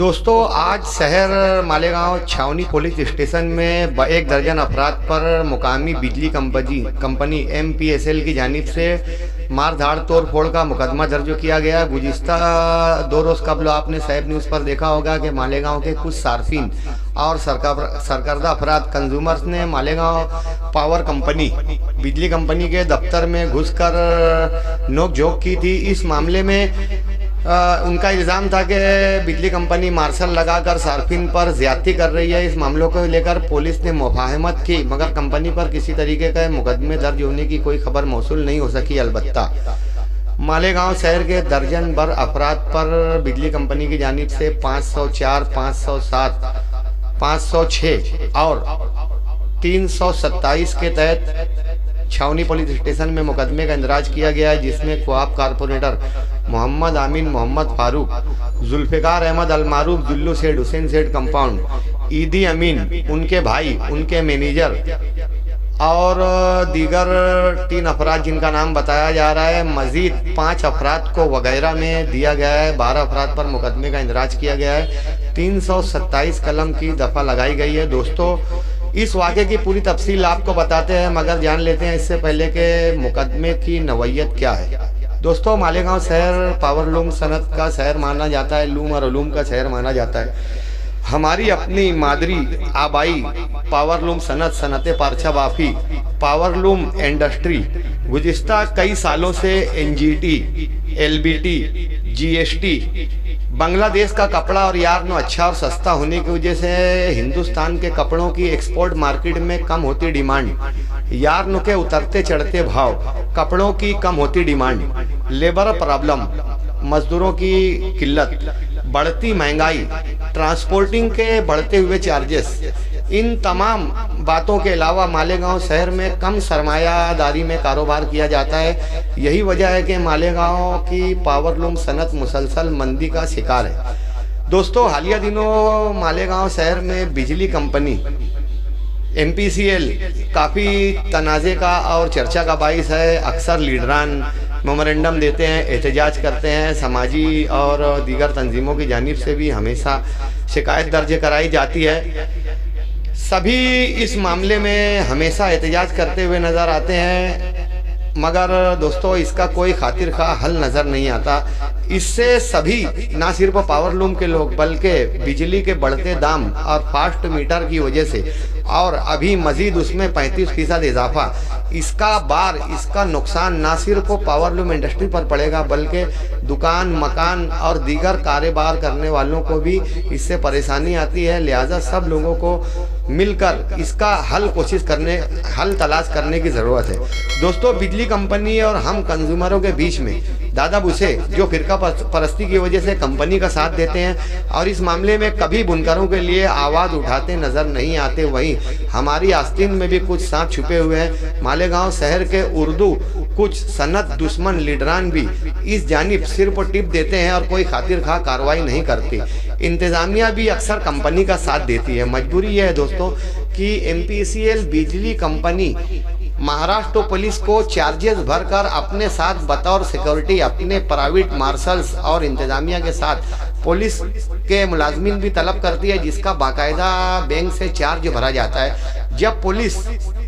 दोस्तों, आज शहर मालेगांव छावनी पुलिस स्टेशन में एक दर्जन अफराद पर मुकामी बिजली कंपनी MPSL की जानिब से मारधाड़ तोड़ फोड़ का मुकदमा दर्ज किया गया। गुज़िश्ता 2 रोज़ कबल आपने साहिब न्यूज़ पर देखा होगा कि मालेगांव के कुछ सार्फिन और सरकर्दा अफराद कंज्यूमर्स ने मालेगांव पावर कंपनी बिजली कंपनी के दफ्तर में घुसकर नोक-झोंक की थी। इस मामले में उनका इल्ज़ाम था कि बिजली कंपनी मार्शल लगाकर सार्फिन पर ज़्यादती कर रही है। इस मामलों को लेकर पुलिस ने मुफाहमत की, मगर कंपनी पर किसी तरीके का मुकदमे दर्ज होने की कोई खबर मौसूल नहीं हो सकी। अलबत्ता मालेगांव शहर के दर्जन भर अफराद पर बिजली कंपनी की जानिब से 504, 507, 506 और 327 के तहत छावनी पुलिस स्टेशन में मुकदमे का इंदराज किया गया है, जिसमें ख्वाब कारपोरेटर मोहम्मद आमीन, मोहम्मद फारूक, जुल्फ़िकार अहमद अलमारूफ, जुल्लू सेठ, हुसैन सेठ कंपाउंड, ईदी अमीन, उनके भाई, उनके मैनेजर और दीगर 3 अफराद जिनका नाम बताया जा रहा है। मजीद 5 अफराद को वगैरह में दिया गया है। 12 अफराद पर मुकदमे का इंदराज किया गया है। 327 कलम की दफ़ा लगाई गई है। दोस्तों, इस वाक़े की पूरी तफसील आपको बताते हैं, मगर जान लेते हैं इससे पहले कि मुकदमे की नवैयत क्या है। दोस्तों, मालेगांव शहर पावरलूम सनत का शहर माना जाता है, लूम और उलूम का शहर माना जाता है। हमारी अपनी मादरी आबाई पावरलूम सनत, सनत पारछा बाफी, पावरलूम इंडस्ट्री गुज़िश्ता कई सालों से NGT, LBT, GST, बांग्लादेश का कपड़ा और यार्न अच्छा और सस्ता होने की वजह से हिंदुस्तान के कपड़ों की एक्सपोर्ट मार्केट में कम होती डिमांड, यार्न के उतरते चढ़ते भाव, कपड़ों की कम होती डिमांड, लेबर प्रॉब्लम, मजदूरों की किल्लत, बढ़ती महंगाई, ट्रांसपोर्टिंग के बढ़ते हुए चार्जेस, इन तमाम बातों के अलावा मालेगांव शहर में कम सरमायादारी में कारोबार किया जाता है। यही वजह है कि मालेगांव की पावरलूम सनत मुसलसल मंदी का शिकार है। दोस्तों, हालिया दिनों मालेगांव शहर में बिजली कंपनी MPCL काफ़ी तनाज़े का और चर्चा का बाइस है। अक्सर लीडरान मेमोरेंडम देते हैं, एहतजाज करते हैं। समाजी और दीगर तंजीमों की जानिब से भी हमेशा शिकायत दर्ज कराई जाती है। सभी इस मामले में हमेशा एहतजाज करते हुए नज़र आते हैं, मगर दोस्तों इसका कोई खातिर खा हल नज़र नहीं आता। इससे सभी, ना सिर्फ पावरलूम के लोग, बल्कि बिजली के बढ़ते दाम और फास्ट मीटर की वजह से, और अभी मजीद उसमें 35% इजाफा, इसका नुकसान ना सिर्फ पावरलूम इंडस्ट्री पर पड़ेगा, बल्कि दुकान, मकान और दीगर कारोबार करने वालों को भी इससे परेशानी आती है। लिहाजा सब लोगों को मिलकर इसका हल तलाश करने की ज़रूरत है। दोस्तों, बिजली कंपनी और हम कंज्यूमरों के बीच में दादा भूसे जो फिरका परस्ती की वजह से कंपनी का साथ देते हैं और इस मामले में कभी बुनकरों के लिए आवाज़ उठाते नज़र नहीं आते, वहीं हमारी आस्तीन में भी कुछ सांप छुपे हुए हैं। मालेगांव शहर के उर्दू कुछ सनत दुश्मन लीडरान भी इस जानिब सिर्फ टिप देते हैं और कोई खातिर खा कार्रवाई नहीं करती। इंतज़ामिया भी अक्सर कंपनी का साथ देती है। मजबूरी यह है दोस्तों कि MPCL बिजली कंपनी महाराष्ट्र पुलिस को चार्जेस भरकर अपने साथ बतौर सिक्योरिटी अपने प्राइवेट मार्शल्स और इंतजामिया के साथ पुलिस के मुलाजमीन भी तलब करती है, जिसका बाकायदा बैंक से चार्ज भरा जाता है। जब पुलिस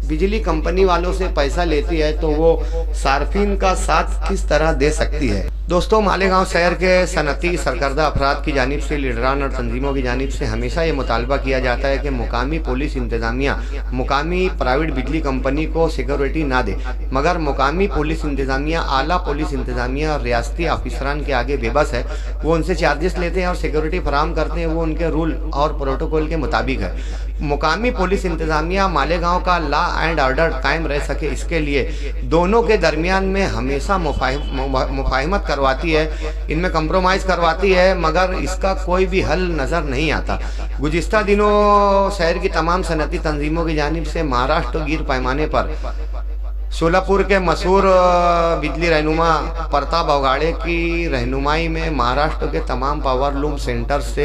बिजली कंपनी वालों से पैसा लेती है तो वो सार्फिन का साथ किस तरह दे सकती है। दोस्तों, मालेगांव शहर के सनती सरकर्दा अफराद की जानिब से, लीडरान और तंजीमों की जानिब से हमेशा ये मुतालबा किया जाता है कि मुकामी पुलिस इंतज़ामिया मुकामी प्राइवेट बिजली कंपनी को सिक्योरिटी ना दे, मगर मुकामी पुलिस इंतज़ामिया, आला पुलिस इंतज़ामिया और रियासती ऑफिसरान के आगे बेबस है। वो उनसे चार्जेस लेते हैं और सिक्योरिटी फराहम करते हैं, वो उनके रूल और प्रोटोकॉल के मुताबिक है। मुकामी पुलिस इंतज़ामिया मालेगांव का लॉ एंड ऑर्डर कायम रह सके, इसके लिए दोनों के दरमियान में हमेशा मुफाहिमत करवाती है, इनमें कंप्रोमाइज़ करवाती है, मगर इसका कोई भी हल नज़र नहीं आता। गुज़िश्ता दिनों शहर की तमाम सनती तंजीमों की जानिब से महाराष्ट्र गिर पैमाने पर सोलापुर के मशहूर बिजली रहनुमा प्रताप अवगाड़े की रहनुमाई में महाराष्ट्र के तमाम पावरलूम सेंटर से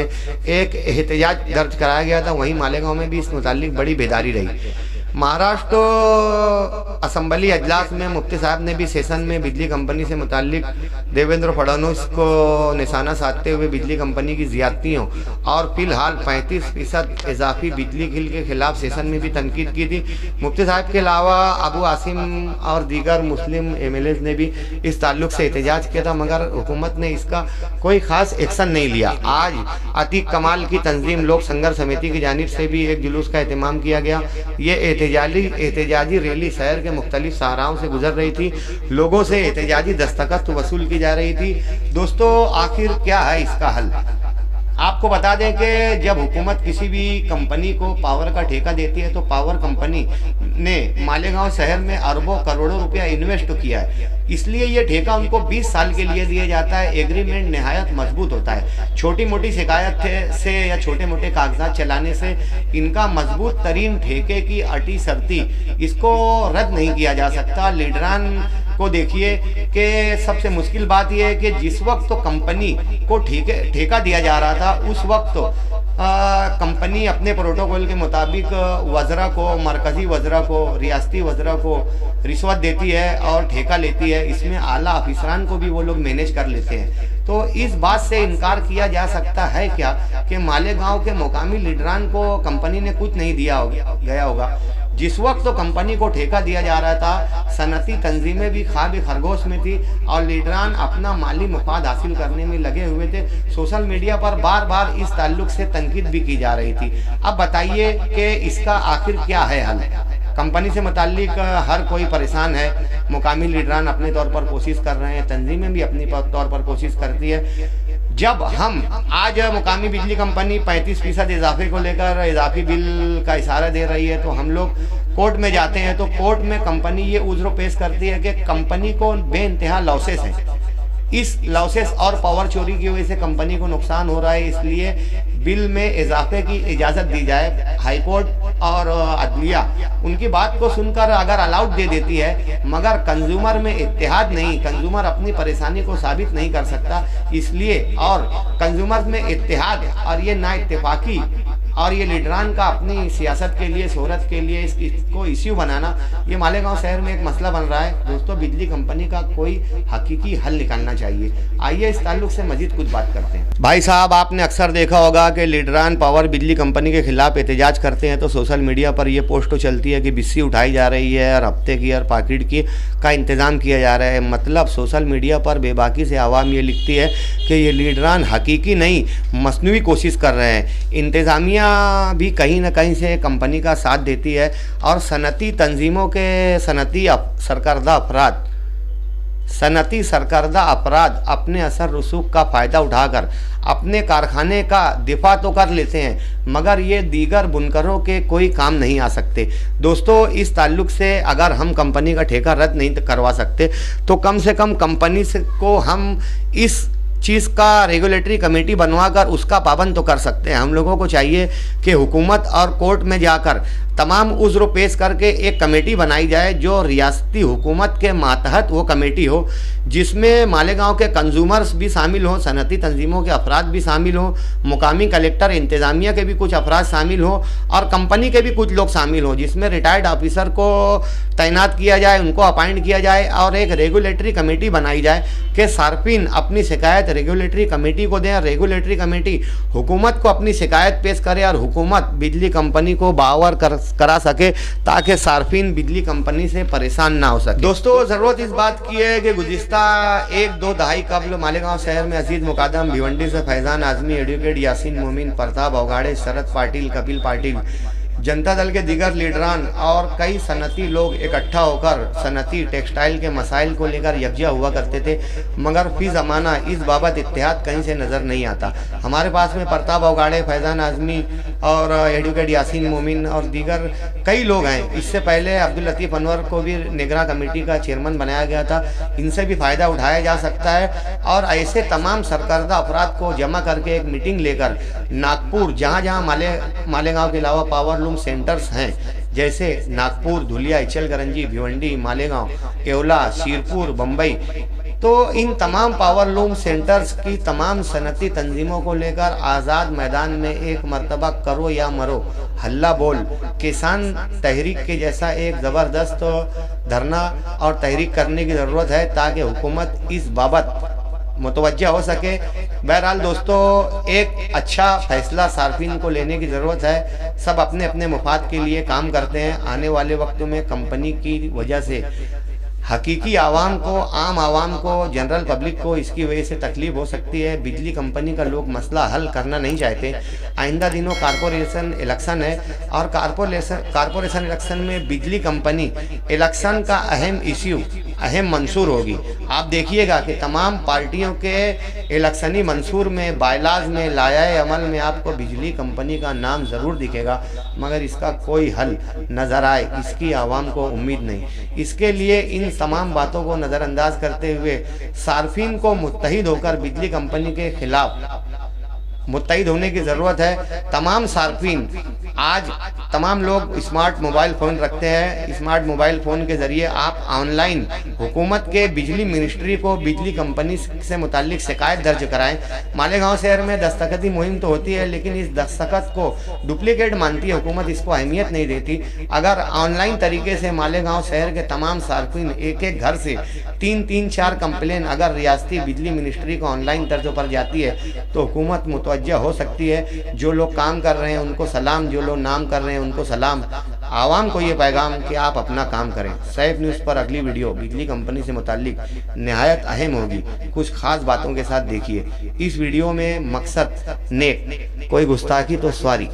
एक एहतजाज दर्ज कराया गया था। वहीं मालेगांव में भी इस मुतालिक बड़ी बेदारी रही। महाराष्ट्र असम्बली अजलास में मुफ्ती साहब ने भी सेशन में बिजली कंपनी से मुताल्लिक देवेंद्र फडणवीस को निशाना साधते हुए बिजली कंपनी की ज्यादतियों और फिलहाल 35% इजाफी बिजली बिल के खिलाफ सेशन में भी तनकीद की थी। मुफ्ती साहब के अलावा अबू आसिम और दीगर मुस्लिम MLAs ने भी इस ताल्लुक से एहतजाज किया था, मगर हुकूमत ने इसका कोई ख़ास एक्शन नहीं लिया। आज अतीक कमाल की तंजीम लोक संघर्ष समिति की जानिब से भी एक जुलूस का एहतमाम किया गया। ये एहतजाजी रैली शहर के मुख्तलिफ शाहराहों से गुजर रही थी। लोगों से एहतजाजी दस्तखत वसूल की जा रही थी। दोस्तों, आखिर क्या है इसका हल? आपको बता दें कि जब हुकूमत किसी भी कंपनी को पावर का ठेका देती है तो पावर कंपनी ने मालेगांव शहर में अरबों करोड़ों रुपया इन्वेस्ट किया है, इसलिए ये ठेका उनको 20 साल के लिए दिया जाता है। एग्रीमेंट नहायत मजबूत होता है। छोटी मोटी शिकायत से या छोटे मोटे कागजात चलाने से इनका मजबूत तरीन ठेके की अटी शर्ती इसको रद्द नहीं किया जा सकता। लीडरान को देखिए कि सबसे मुश्किल बात यह है कि जिस वक्त तो कंपनी को ठेका दिया जा रहा था उस वक्त तो कंपनी अपने प्रोटोकॉल के मुताबिक वज़रा को, मरकज़ी वज़रा को, रियासती वज़रा को रिश्वत देती है और ठेका लेती है। इसमें आला अफिसरान को भी वो लोग मैनेज कर लेते हैं। तो इस बात से इनकार किया जा सकता है क्या कि मालेगांव के मुकामी लीडरान को कंपनी ने कुछ नहीं दिया गया होगा। जिस वक्त तो कंपनी को ठेका दिया जा रहा था, सनती तंजीमें भी ख्वाब खरगोश में थी और लीडरान अपना माली मुफाद हासिल करने में लगे हुए थे। सोशल मीडिया पर बार बार इस ताल्लुक से तनकीद भी की जा रही थी। अब बताइए कि इसका आखिर क्या है हल? कंपनी से मुताल्लिक हर कोई परेशान है। मुकामी लीडरान अपने तौर पर कोशिश कर रहे हैं, तंजीमें भी अपनी तौर पर कोशिश करती है। जब हम आज मुकामी बिजली कंपनी 35% इजाफे को लेकर इजाफी बिल का इशारा दे रही है तो हम लोग कोर्ट में जाते हैं तो कोर्ट में कंपनी ये उज़्र पेश करती है कि कंपनी को बेइंतहा लॉसेस है। इस लॉसेस और पावर चोरी की वजह से कंपनी को नुकसान हो रहा है, इसलिए बिल में इजाफे की इजाज़त दी जाए। हाईकोर्ट और अदलिया उनकी बात को सुनकर अगर अलाउड दे देती है, मगर कंज्यूमर में इत्तेहाद नहीं, कंज्यूमर अपनी परेशानी को साबित नहीं कर सकता, इसलिए और कंज्यूमर में इत्तेहाद और ये ना इत्तेफाकी और ये लीडरान का अपनी सियासत के लिए, शोहरत के लिए इसको इश्यू बनाना, ये मालेगांव शहर में एक मसला बन रहा है। दोस्तों, बिजली कंपनी का कोई हकीकी हल निकालना चाहिए। आइए इस ताल्लुक से मजीद कुछ बात करते हैं। भाई साहब, आपने अक्सर देखा होगा कि लीडरान पावर बिजली कंपनी के खिलाफ एहतजाज करते हैं तो सोशल मीडिया पर यह पोस्ट चलती है कि बिस्सी उठाई जा रही है और हफ्ते की और पाकिट की का इंतज़ाम किया जा रहा है। मतलब सोशल मीडिया पर बेबाकी से आवाम ये लिखती है कि ये लीडरान हकीकी नहीं, मसनूई कोशिश कर रहे हैं। इंतज़ामिया भी कहीं ना कहीं से कंपनी का साथ देती है और सनती तंजीमों के सनती सरकर्दा अपराध अपने असर रसूख का फ़ायदा उठाकर अपने कारखाने का दिफा तो कर लेते हैं, मगर ये दीगर बुनकरों के कोई काम नहीं आ सकते। दोस्तों, इस ताल्लुक से अगर हम कंपनी का ठेका रद्द नहीं करवा सकते तो कम से कम कंपनी से को हम इस चीज़ का रेगुलेटरी कमेटी बनवाकर उसका पाबंद तो कर सकते हैं। हम लोगों को चाहिए कि हुकूमत और कोर्ट में जाकर तमाम उज़्र पेश करके एक कमेटी बनाई जाए जो रियासती हुकूमत के मातहत वो कमेटी हो, जिसमें मालेगांव के कंज्यूमर्स भी शामिल हों, सनती तंजीमों के अफराद भी शामिल हों, मुकामी कलेक्टर इंतज़ामिया के भी कुछ अफराद शामिल हों और कंपनी के भी कुछ लोग शामिल हों, जिसमें रिटायर्ड ऑफिसर को तैनात किया जाए, उनको अपॉइंट किया जाए और एक रेगुलेटरी कमेटी बनाई जाए कि सार्फिन अपनी शिकायत रेगुलेटरी कमेटी को दें। रेगुलेटरी कमेटी हुकूमत को अपनी शिकायत पेश करे और हुकूमत बिजली कंपनी को बावर करा सके ताकि सार्फिन बिजली कंपनी से परेशान ना हो सके। दोस्तों, ज़रूरत इस बात की है कि गुज़िश्ता 1-2 दहाई कबल मालेगांव शहर में अजीज मुकादम भिवंडी से फैज़ान आज़मी, एडवोकेट यासीन मोमिन, प्रताप अवगाड़े, शरद पाटिल, कपिल पाटिल, जनता दल के दीगर लीडरान और कई सनती लोग इकट्ठा होकर सनती टेक्सटाइल के मसाइल को लेकर यकजा हुआ करते थे, मगर फी ज़माना इस बाबत इत्तेहाद कहीं से नज़र नहीं आता। हमारे पास में प्रताप अवगाड़े, फैज़ान आज़मी और एडवोकेट यासीन मोमिन और दीगर कई लोग हैं। इससे पहले अब्दुल लतीफ़ अनवर को भी निगरान कमेटी का चेयरमैन बनाया गया था। इनसे भी फ़ायदा उठाया जा सकता है और ऐसे तमाम सरकर्दा अफराद को जमा करके एक मीटिंग लेकर नागपुर, जहाँ जहाँ मालेगांव के अलावा पावर सेंटर्स हैं, जैसे नागपुर, धुलिया, इचलकरंजी, भिवंडी, मालेगांव, येवला, शीरपुर, बम्बई, तो इन तमाम पावर लूम सेंटर्स की तमाम सनती तंजीमों को लेकर आज़ाद मैदान में एक मरतबा करो या मरो हल्ला बोल किसान तहरीक के जैसा एक ज़बरदस्त धरना और तहरीक करने की ज़रूरत है, ताकि हुकूमत इस बाबत मुतवज्जा हो सके। बहरहाल दोस्तों, एक अच्छा फैसला सार्फिन को लेने की ज़रूरत है। सब अपने अपने मुफाद के लिए काम करते हैं। आने वाले वक्तों में कंपनी की वजह से हकीकी आवाम को, आम आवाम को, जनरल पब्लिक को इसकी वजह से तकलीफ हो सकती है। बिजली कंपनी का लोग मसला हल करना नहीं चाहते। आइंदा दिनों कारपोरेशन इलेक्शन है और कारपोरेशन इलेक्शन में बिजली कंपनी इलेक्शन का अहम इश्यू, अहम मंसूर होगी। आप देखिएगा कि तमाम पार्टियों के इलेक्शनी मंसूर में, बायलाज में, लाया अमल में आपको बिजली कंपनी का नाम ज़रूर दिखेगा, मगर इसका कोई हल नज़र आए इसकी आवाम को उम्मीद नहीं। इसके लिए इन तमाम बातों को नज़रअंदाज करते हुए सार्फिन को मुत्तहिद होकर बिजली कंपनी के खिलाफ मुत्तहिद होने की ज़रूरत है। तमाम सार्फिन, आज तमाम लोग स्मार्ट मोबाइल फ़ोन रखते हैं। स्मार्ट मोबाइल फ़ोन के ज़रिए आप ऑनलाइन हुकूमत के बिजली मिनिस्ट्री को बिजली कंपनी से मुताल्लिक शिकायत दर्ज कराएं। मालेगांव शहर में दस्तखती मुहिम तो होती है, लेकिन इस दस्तखत को डुप्लीकेट मानती है हुकूमत, इसको अहमियत नहीं देती। अगर ऑनलाइन तरीके से मालेगांव शहर के तमाम सार्फिन एक एक घर से 3-4 कंप्लेन अगर रियासती बिजली मिनिस्ट्री को ऑनलाइन तर्ज पर जाती है तो हुकूमत मुतवज्जा हो सकती है। जो लोग काम कर रहे हैं उनको सलाम, जो लोग नाम कर रहे हैं उनको सलाम। आवाम को ये पैगाम कि आप अपना काम करें। सैफ न्यूज़ पर अगली वीडियो बिजली कंपनी से मुताल्लिक नहायत अहम होगी, कुछ खास बातों के साथ देखिए। इस वीडियो में मकसद नेक, कोई गुस्ताखी तो सॉरी।